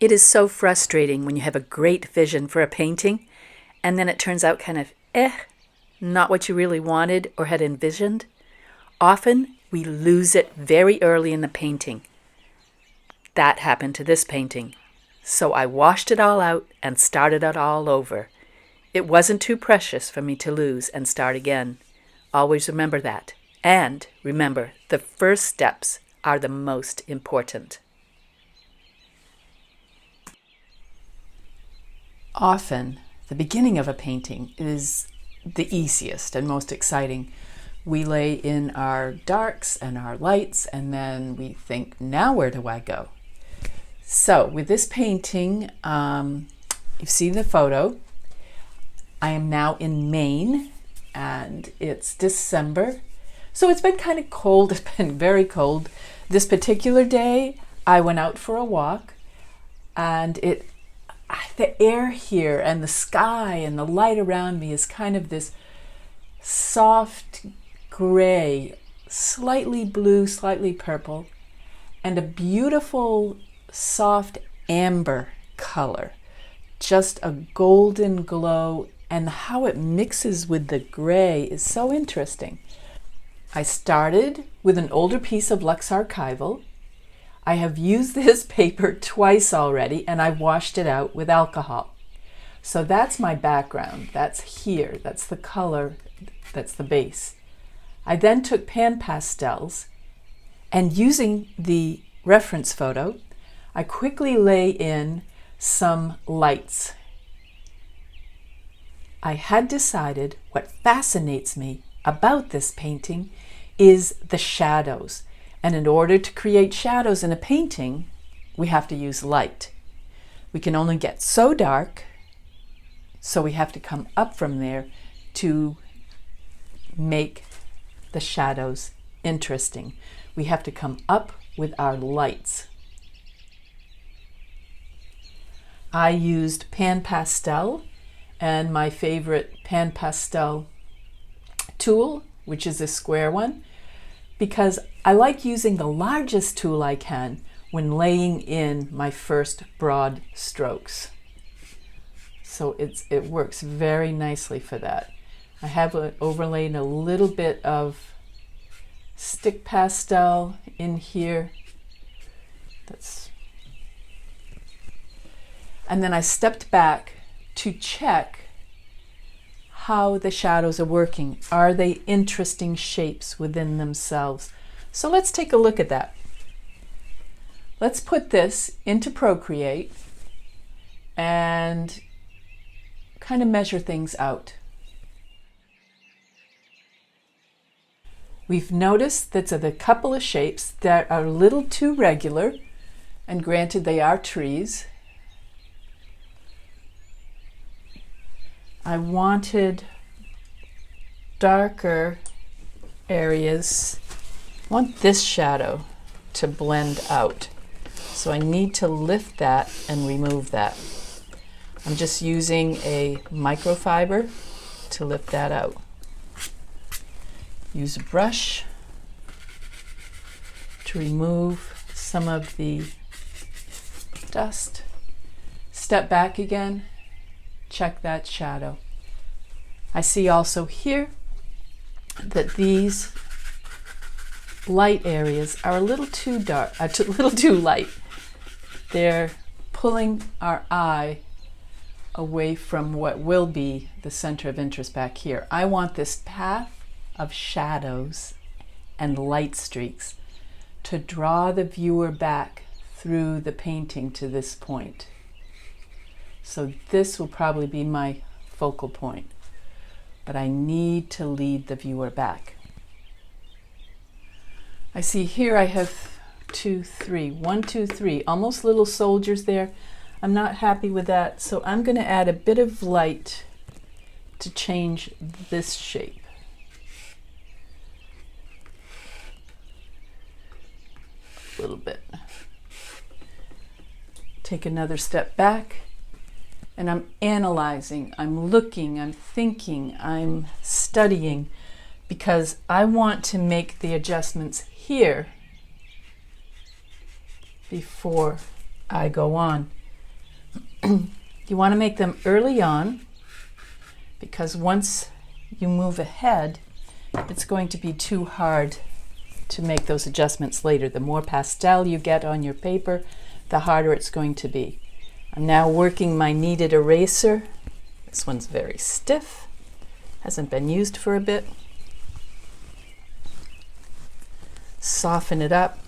It is so frustrating when you have a great vision for a painting and then it turns out kind of not what you really wanted or had envisioned. Often we lose it very early in the painting. That happened to this painting. So I washed it all out and started it all over. It wasn't too precious for me to lose and start again. Always remember that. And remember, the first steps are the most important. Often, the beginning of a painting is the easiest and most exciting. We lay in our darks and our lights, and then we think, now where do I go? So with this painting, you've seen the photo. I am now in Maine, and it's December. So it's been kind of cold. It's been very cold. This particular day, I went out for a walk, and the air here and the sky and the light around me is kind of this soft gray, slightly blue, slightly purple, and a beautiful soft amber color. Just a golden glow, and how it mixes with the gray is so interesting. I started with an older piece of Lux Archival. I have used this paper twice already, and I washed it out with alcohol. So that's my background. That's here. That's the color. That's the base. I then took pan pastels, and using the reference photo, I quickly lay in some lights. I had decided what fascinates me about this painting is the shadows. And in order to create shadows in a painting, we have to use light. We can only get so dark, so we have to come up from there to make the shadows interesting. We have to come up with our lights. I used pan pastel and my favorite pan pastel tool, which is a square one, because I like using the largest tool I can when laying in my first broad strokes. So it works very nicely for that. I have overlaid a little bit of stick pastel in here. And then I stepped back to check how the shadows are working. Are they interesting shapes within themselves? So let's take a look at that. Let's put this into Procreate and kind of measure things out. We've noticed that there's a couple of shapes that are a little too regular, and granted they are trees. I wanted darker areas. I want this shadow to blend out. So I need to lift that and remove that. I'm just using a microfiber to lift that out. Use a brush to remove some of the dust. Step back again. Check that shadow. I see also here that these light areas are a little too dark, a little too light. They're pulling our eye away from what will be the center of interest back here. I want this path of shadows and light streaks to draw the viewer back through the painting to this point. So this will probably be my focal point, but I need to lead the viewer back. I see here I have 2, 3, 1, 2, 3, almost little soldiers there. I'm not happy with that, so I'm going to add a bit of light to change this shape. A little bit. Take another step back. And I'm analyzing, I'm looking, I'm thinking, I'm studying, because I want to make the adjustments here before I go on. You want to make them early on, because once you move ahead, it's going to be too hard to make those adjustments later. The more pastel you get on your paper, the harder it's going to be. I'm now working my kneaded eraser. This one's very stiff, hasn't been used for a bit. Soften it up.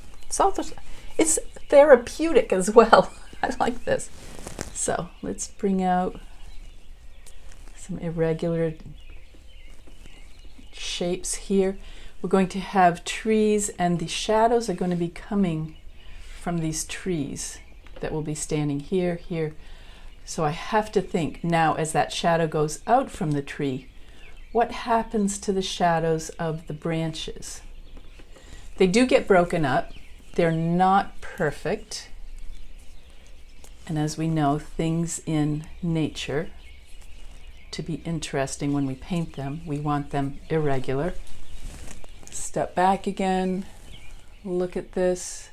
It's therapeutic as well. I like this. So let's bring out some irregular shapes here. We're going to have trees, and the shadows are going to be coming from these trees that will be standing here, here. So I have to think now, as that shadow goes out from the tree, what happens to the shadows of the branches? They do get broken up. They're not perfect. And as we know, things in nature, to be interesting when we paint them, we want them irregular. Step back again, look at this.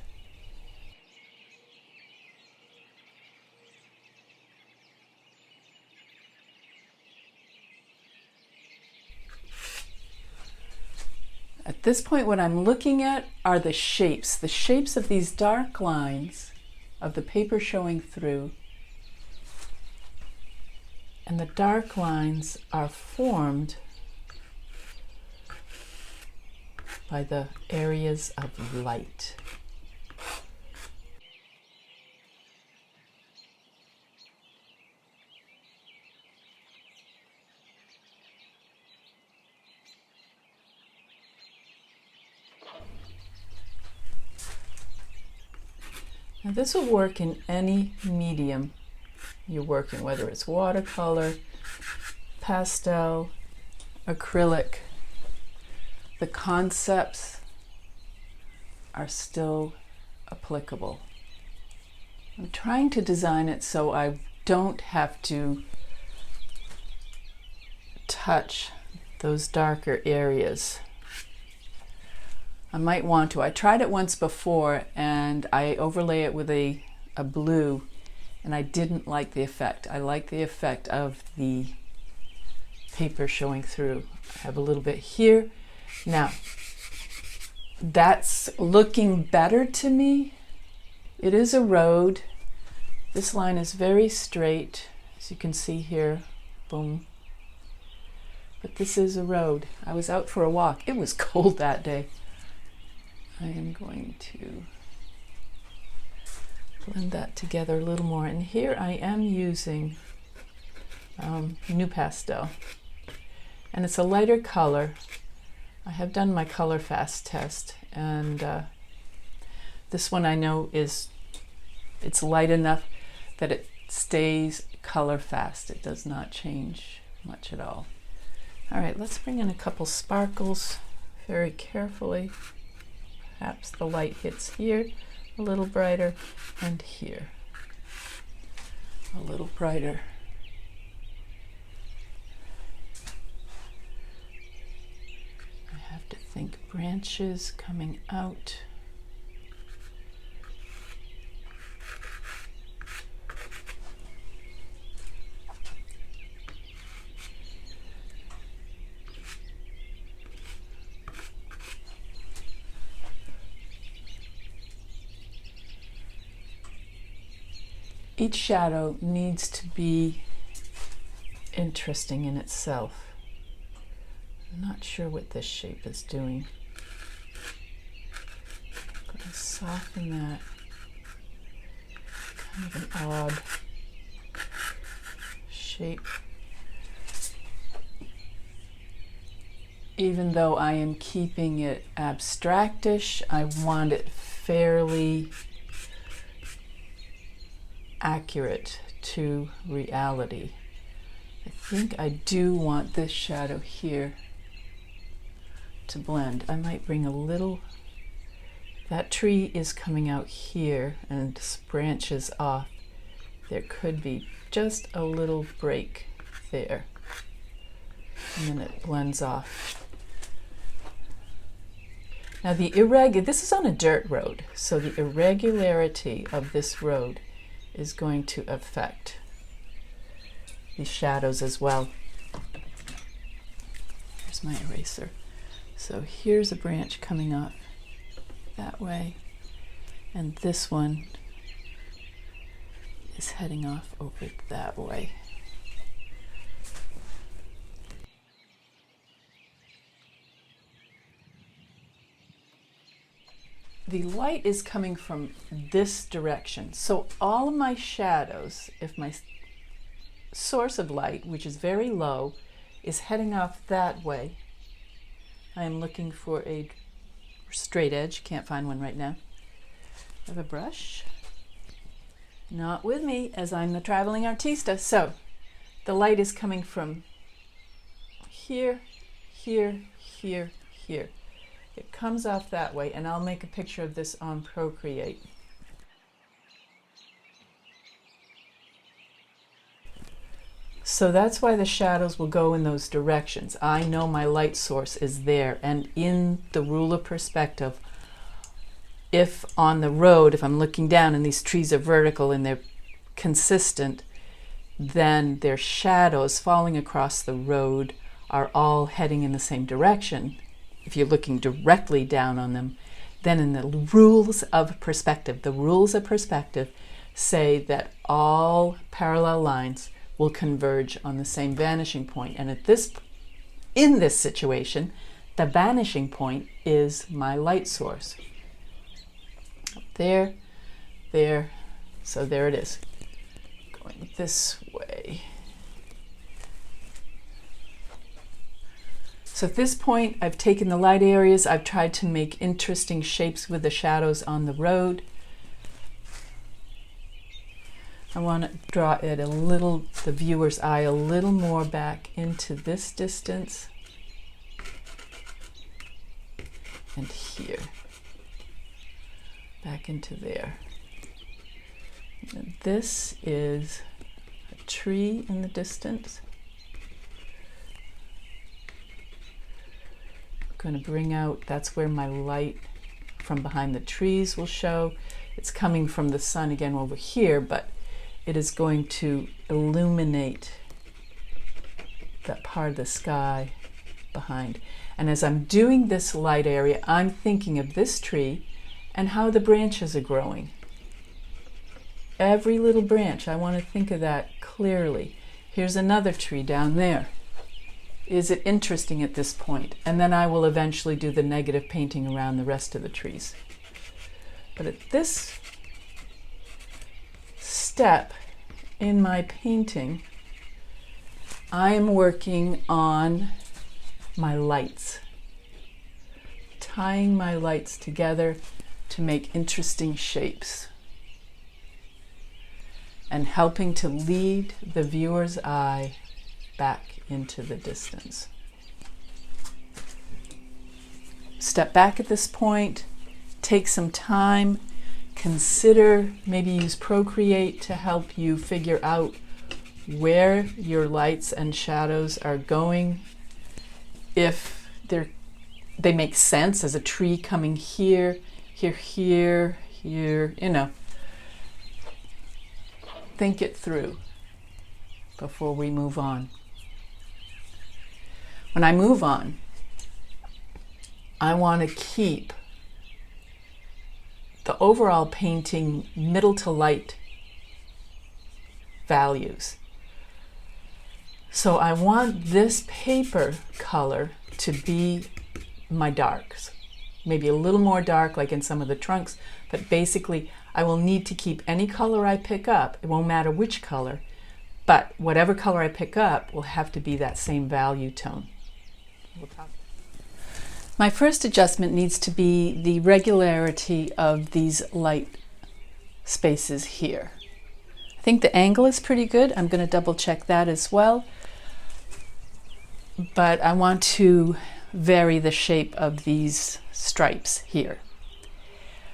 At this point, what I'm looking at are the shapes of these dark lines of the paper showing through. And the dark lines are formed by the areas of light. Now this will work in any medium you're working, whether it's watercolor, pastel, acrylic. The concepts are still applicable. I'm trying to design it so I don't have to touch those darker areas. I might want to. I tried it once before and I overlay it with a blue, and I didn't like the effect. I like the effect of the paper showing through. I have a little bit here. Now, that's looking better to me. It is a road. This line is very straight, as you can see here. Boom. But this is a road. I was out for a walk. It was cold that day. I am going to blend that together a little more. And here I am using New Pastel. And it's a lighter color. I have done my color fast test, and this one I know it's light enough that it stays color fast. It does not change much at all. All right, let's bring in a couple sparkles very carefully. Perhaps the light hits here a little brighter, and here a little brighter. I have to think branches coming out. Each shadow needs to be interesting in itself. I'm not sure what this shape is doing. I'm going to soften that. Kind of an odd shape. Even though I am keeping it abstractish, I want it fairly accurate to reality. I think I do want this shadow here to blend. I might bring a little, that tree is coming out here and branches off. There could be just a little break there, and then it blends off. Now this is on a dirt road, so the irregularity of this road is going to affect these shadows as well. Here's my eraser. So here's a branch coming up that way, and this one is heading off over that way. The light is coming from this direction. So all of my shadows, if my source of light, which is very low, is heading off that way, I am looking for a straight edge. Can't find one right now. I have a brush. Not with me, as I'm the traveling artista. So the light is coming from here, here, here, here. It comes off that way, and I'll make a picture of this on Procreate. So that's why the shadows will go in those directions. I know my light source is there, and in the rule of perspective, if on the road, if I'm looking down and these trees are vertical and they're consistent, then their shadows falling across the road are all heading in the same direction. If you're looking directly down on them, then in the rules of perspective, the rules of perspective say that all parallel lines will converge on the same vanishing point. And in this situation, the vanishing point is my light source. Up there, there, so there it is. Going this way. So at this point, I've taken the light areas, I've tried to make interesting shapes with the shadows on the road. I want to draw it a little, the viewer's eye, a little more back into this distance and here, back into there. And this is a tree in the distance. I'm going to bring out, that's where my light from behind the trees will show. It's coming from the sun again over here, but it is going to illuminate that part of the sky behind. And as I'm doing this light area, I'm thinking of this tree and how the branches are growing. Every little branch, I want to think of that clearly. Here's another tree down there. Is it interesting at this point? And then I will eventually do the negative painting around the rest of the trees. But at this step in my painting, I am working on my lights, tying my lights together to make interesting shapes and helping to lead the viewer's eye back into the distance. Step back at this point, take some time, consider, maybe use Procreate to help you figure out where your lights and shadows are going. If they make sense as a tree coming here, here, here, here, you know. Think it through before we move on. When I move on, I want to keep the overall painting middle to light values. So I want this paper color to be my darks. Maybe a little more dark like in some of the trunks, but basically I will need to keep any color I pick up. It won't matter which color, but whatever color I pick up will have to be that same value tone. My first adjustment needs to be the regularity of these light spaces here. I think the angle is pretty good. I'm going to double check that as well. But I want to vary the shape of these stripes here.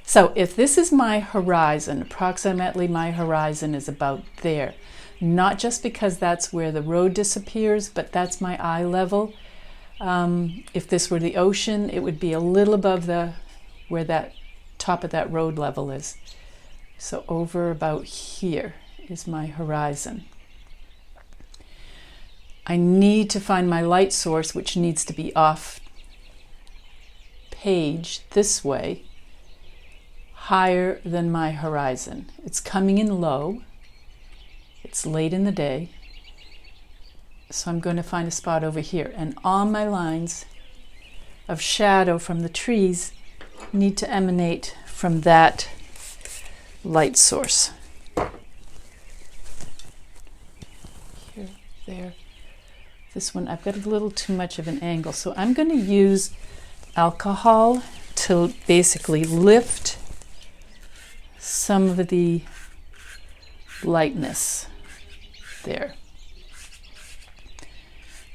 So if this is my horizon, approximately my horizon is about there. Not just because that's where the road disappears, but that's my eye level. If this were the ocean, it would be a little above where that top of that road level is. So over about here is my horizon. I need to find my light source, which needs to be off page this way, higher than my horizon. It's coming in low. It's late in the day. So I'm going to find a spot over here. And all my lines of shadow from the trees need to emanate from that light source. Here, there. This one, I've got a little too much of an angle. So I'm going to use alcohol to basically lift some of the lightness there.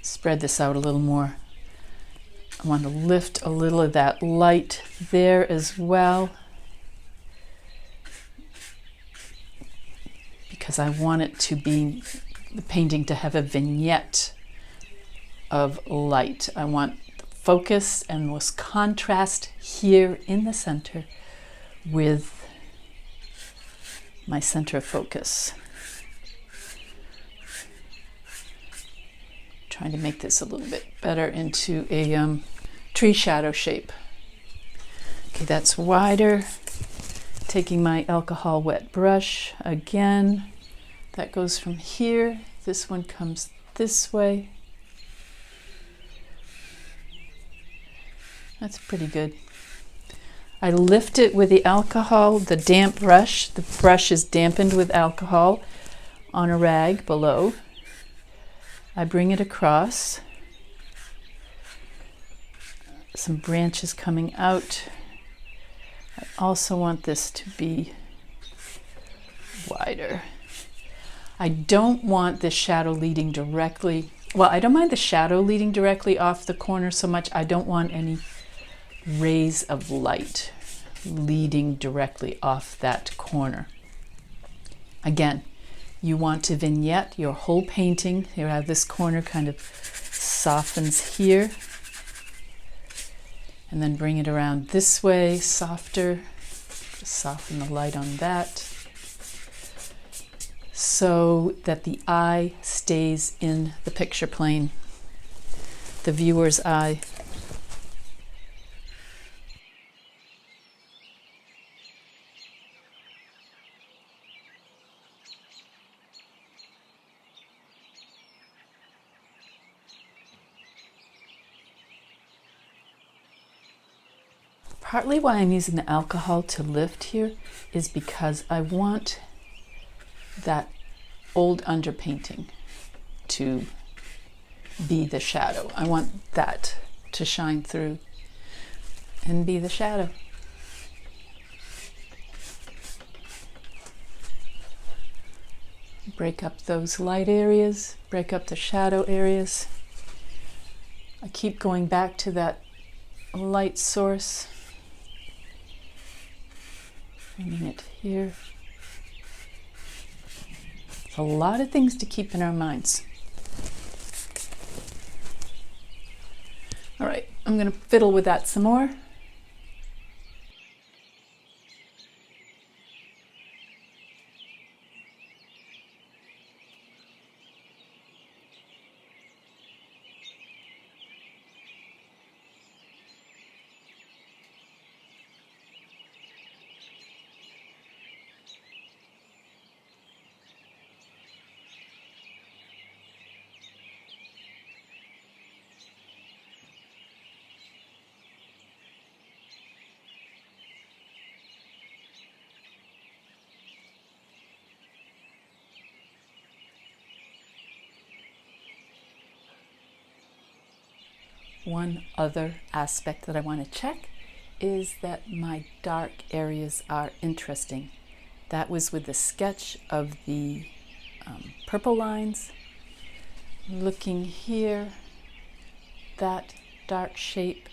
Spread this out a little more. I want to lift a little of that light there as well, because I want it to be, the painting to have a vignette of light. I want focus and most contrast here in the center with my center of focus. Trying to make this a little bit better into a tree shadow shape. Okay, that's wider. Taking my alcohol wet brush again. That goes from here. This one comes this way. That's pretty good. I lift it with the alcohol, the damp brush. The brush is dampened with alcohol on a rag below. I bring it across. Some branches coming out. I also want this to be wider. I don't want the shadow leading directly, well, I don't mind the shadow leading directly off the corner so much. I don't want any rays of light leading directly off that corner. Again, you want to vignette your whole painting. You have this corner kind of softens here, and then bring it around this way, softer. Just soften the light on that so that the eye stays in the picture plane, the viewer's eye. Partly why I'm using the alcohol to lift here is because I want that old underpainting to be the shadow. I want that to shine through and be the shadow. Break up those light areas, break up the shadow areas. I keep going back to that light source. Bringing it here. A lot of things to keep in our minds. All right, I'm going to fiddle with that some more. One other aspect that I want to check is that my dark areas are interesting. That was with the sketch of the purple lines. Looking here, that dark shape,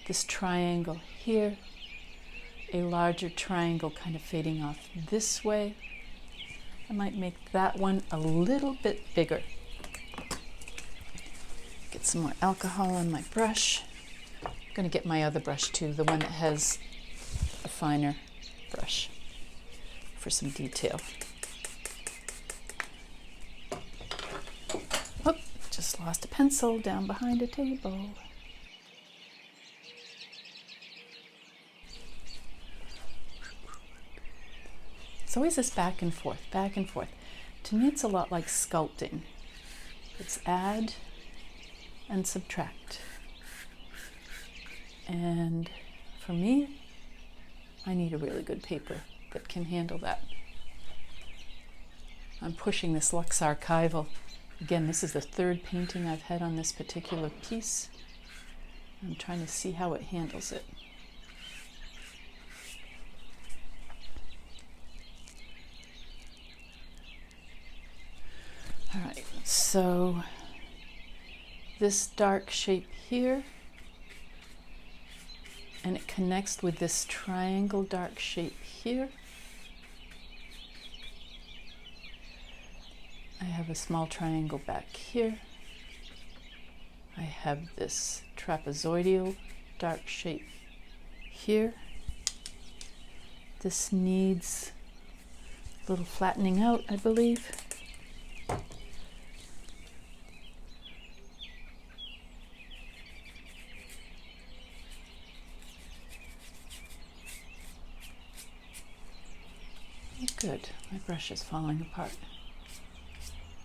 this triangle here, a larger triangle kind of fading off this way. I might make that one a little bit bigger. Get some more alcohol on my brush. I'm going to get my other brush too, the one that has a finer brush for some detail. Oh, just lost a pencil down behind a table. It's always this back and forth, back and forth. To me, it's a lot like sculpting. It's add and subtract. And for me, I need a really good paper that can handle that. I'm pushing this Lux Archival. Again, this is the third painting I've had on this particular piece. I'm trying to see how it handles it. All right, so this dark shape here, and it connects with this triangle dark shape here. I have a small triangle back here. I have this trapezoidal dark shape here. This needs a little flattening out, I believe. Good, my brush is falling apart.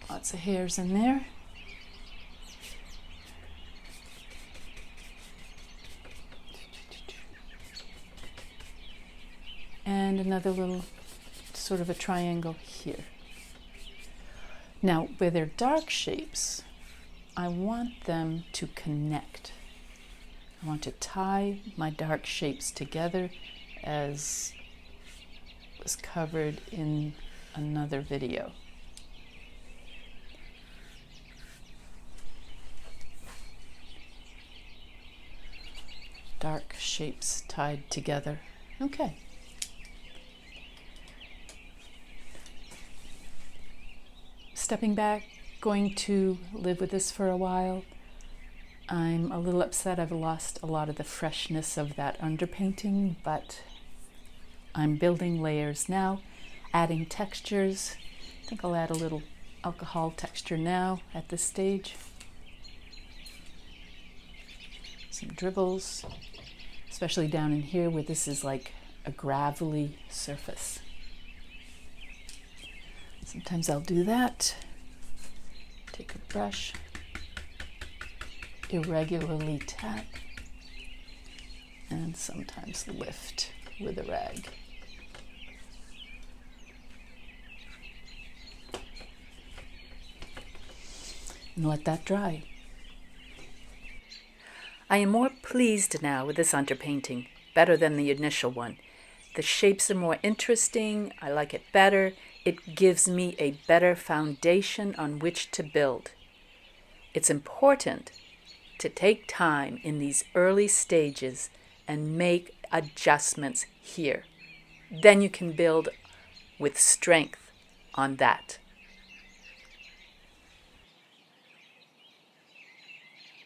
Lots of hairs in there. And another little sort of a triangle here. Now, where they're dark shapes, I want them to connect. I want to tie my dark shapes together as was covered in another video. Dark shapes tied together. Okay. Stepping back, going to live with this for a while. I'm a little upset I've lost a lot of the freshness of that underpainting, but I'm building layers now, adding textures. I think I'll add a little alcohol texture now at this stage. Some dribbles, especially down in here where this is like a gravelly surface. Sometimes I'll do that. Take a brush, irregularly tap, and sometimes lift with a rag. And let that dry. I am more pleased now with this underpainting, better than the initial one. The shapes are more interesting, I like it better. It gives me a better foundation on which to build. It's important to take time in these early stages and make adjustments here. Then you can build with strength on that.